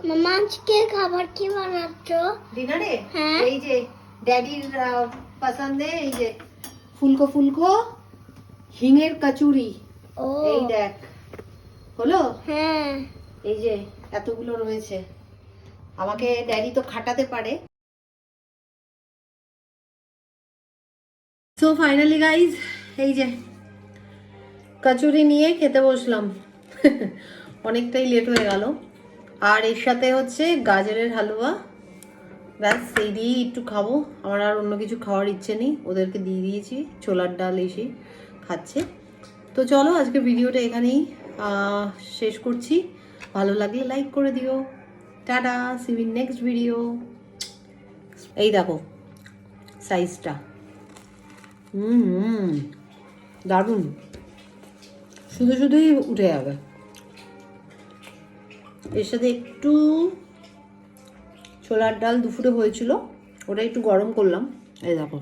মামা আজকে খাবার কি বানাচ্ছো ডিনারে? হ্যাঁ। এই যে ড্যাডির পছন্দে এই যে ফুলকো ফুলকো হিঙের কচুরি। ও এই দেখ হলো। হ্যাঁ এই যে এতগুলো রয়েছে, আমাকে ড্যাডি তো খাটাতে পারে। সো ফাইনালি গাইজ এই যে কচুরি নিয়ে খেতে বসলাম। অনেকটাই লেট হয়ে গেল। আর এর সাথে হচ্ছে গাজরের হালুয়া, ব্যাস এই দিয়েই একটু খাবো। আমার আর অন্য কিছু খাওয়ার ইচ্ছে নেই, ওদেরকে দিয়ে দিয়েছি ছোলার ডাল এসে খাচ্ছে। তো চলো আজকে ভিডিওটা এখানেই শেষ করছি। ভালো লাগলে লাইক করে দিও। Tata, see you in next video. এই দেখো সাইজটা, দারুণ, শুধু শুধুই উঠে যাবে। এর সাথে একটু ছোলার ডাল দুপুরে হয়েছিল, ওটা একটু গরম করলাম। এই দেখো